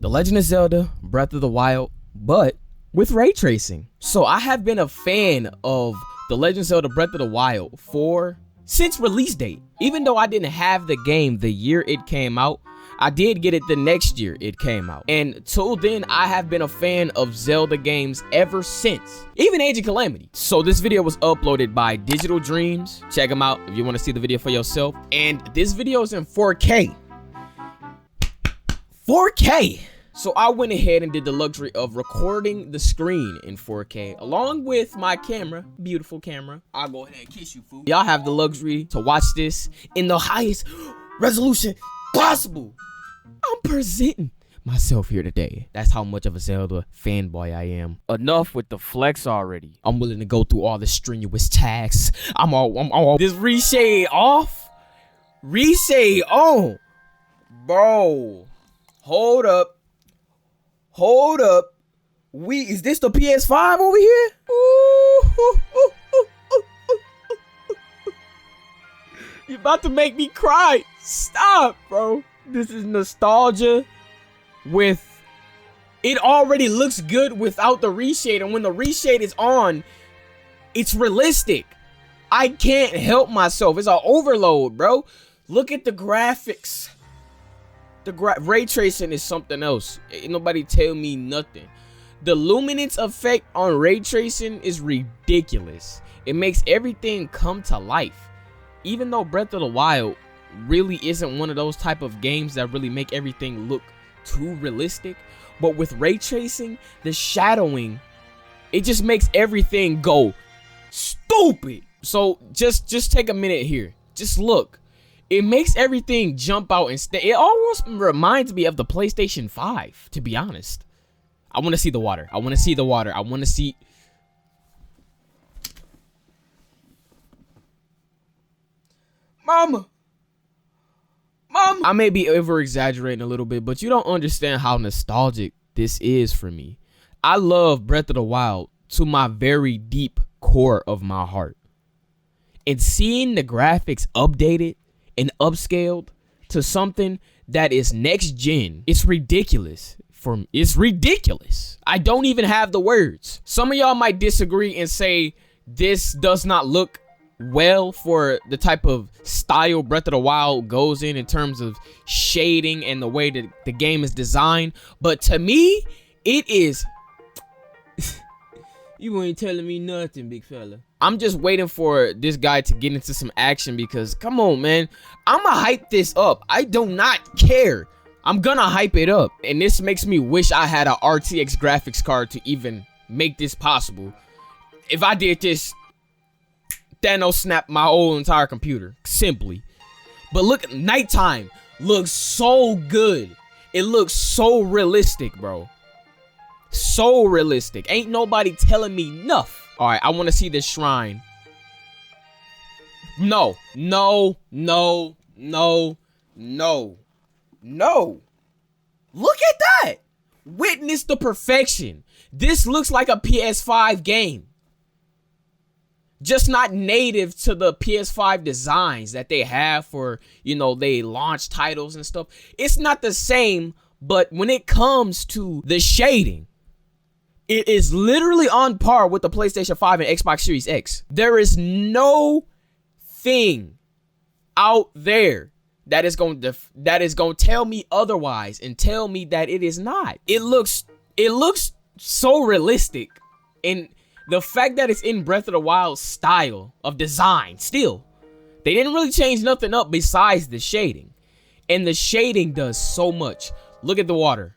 The Legend of Zelda Breath of the Wild, but with ray tracing. So I have been a fan of The Legend of Zelda Breath of the Wild since release date. Even though I didn't have the game the year it came out, I did get it the next year it came out. And till then, I have been a fan of Zelda games ever since, even Age of Calamity. So this video was uploaded by Digital Dreams. Check them out if you want to see the video for yourself. And this video is in 4K. 4K. So I went ahead and did the luxury of recording the screen in 4K along with my camera, beautiful camera. I'll go ahead and kiss you, fool. Y'all have the luxury to watch this in the highest resolution possible. I'm presenting myself here today. That's how much of a Zelda fanboy I am. Enough with the flex already. I'm willing to go through all the strenuous tasks. I'm all this reshade off, reshade on, bro. Hold up. Is this the PS5 over here? You about to make me cry. Stop, bro. This is nostalgia with it already looks good without the reshade, and when the reshade is on, it's realistic. I can't help myself. It's an overload, bro. Look at the graphics. The ray tracing is something else. Ain't nobody tell me nothing. The luminance effect on ray tracing is ridiculous. It makes everything come to life. Even though Breath of the Wild really isn't one of those type of games that really make everything look too realistic, but with ray tracing, the shadowing, it just makes everything go stupid. So just take a minute here. Just look. It makes everything jump out and stay. It almost reminds me of the PlayStation 5, to be honest. I want to see the water. I want to see the water. I want to see. Mama. I may be over exaggerating a little bit, but you don't understand how nostalgic this is for me. I love Breath of the Wild to my very deep core of my heart. And seeing the graphics updated and upscaled to something that is next gen, it's ridiculous. It's ridiculous. I don't even have the words. Some of y'all might disagree and say this does not look well for the type of style Breath of the Wild goes in terms of shading and the way that the game is designed, but to me it is you ain't telling me nothing, big fella. I'm just waiting for this guy to get into some action because, come on, man. I'ma hype this up. I do not care. I'm gonna hype it up. And this makes me wish I had a RTX graphics card to even make this possible. If I did this, Thanos snapped my whole entire computer. Simply. But look, nighttime looks so good. It looks so realistic, bro. So realistic. Ain't nobody telling me nothing. All right, I want to see this shrine. No. Look at that. Witness the perfection. This looks like a PS5 game. Just not native to the PS5 designs that they have for, you know, they launch titles and stuff. It's not the same, but when it comes to the shading, it is literally on par with the PlayStation 5 and Xbox Series X. There is no thing out there that is going to tell me otherwise and tell me that it is not. It looks so realistic, and the fact that it's in Breath of the Wild style of design still. They didn't really change nothing up besides the shading. And the shading does so much. Look at the water.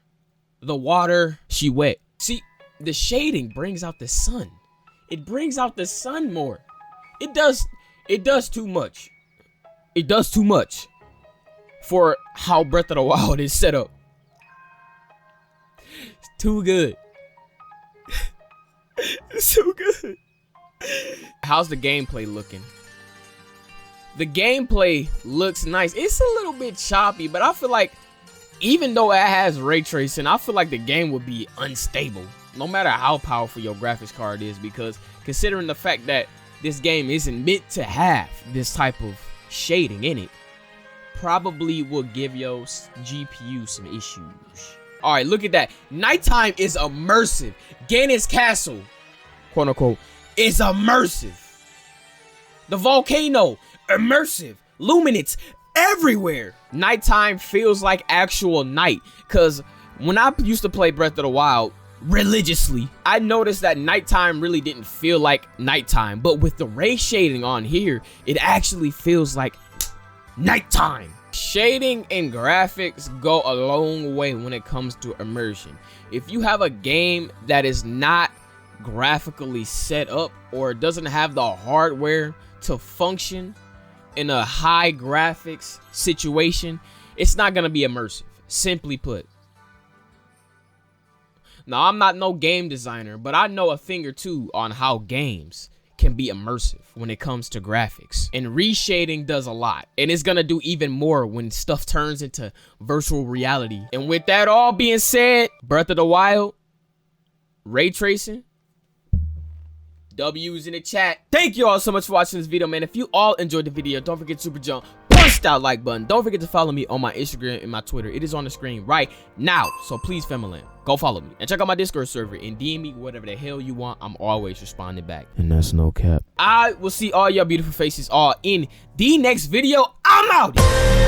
The water, she wet. See, the shading brings out the sun. It brings out the sun more. It does too much. It does too much for how Breath of the Wild is set up. It's too good. It's so good. How's the gameplay looking? The gameplay looks nice. It's a little bit choppy, but I feel like even though it has ray tracing, I feel like the game would be unstable no matter how powerful your graphics card is, because considering the fact that this game isn't meant to have this type of shading in it, probably will give your GPU some issues. All right, look at that. Nighttime is immersive. Ganon's castle, quote unquote, is immersive. The volcano, immersive. Luminance everywhere. Nighttime feels like actual night. Cause when I used to play Breath of the Wild religiously, I noticed that nighttime really didn't feel like nighttime. But with the ray shading on here, it actually feels like nighttime. Shading and graphics go a long way when it comes to immersion. If you have a game that is not graphically set up or doesn't have the hardware to function in a high graphics situation, it's not gonna be immersive, simply put. Now, I'm not no game designer, but I know a thing or two on how games can be immersive when it comes to graphics, and reshading does a lot, and it's gonna do even more when stuff turns into virtual reality. And with that all being said, Breath of the Wild, ray tracing, W's in the chat. Thank you all so much for watching this video, man. If you all enjoyed the video, don't forget to super jump, punch that like button. Don't forget to follow me on my Instagram and my Twitter. It is on the screen right now, so please, family, go follow me and check out my Discord server and DM me whatever the hell you want. I'm always responding back, and that's no cap. I will see all your beautiful faces all in the next video. I'm out.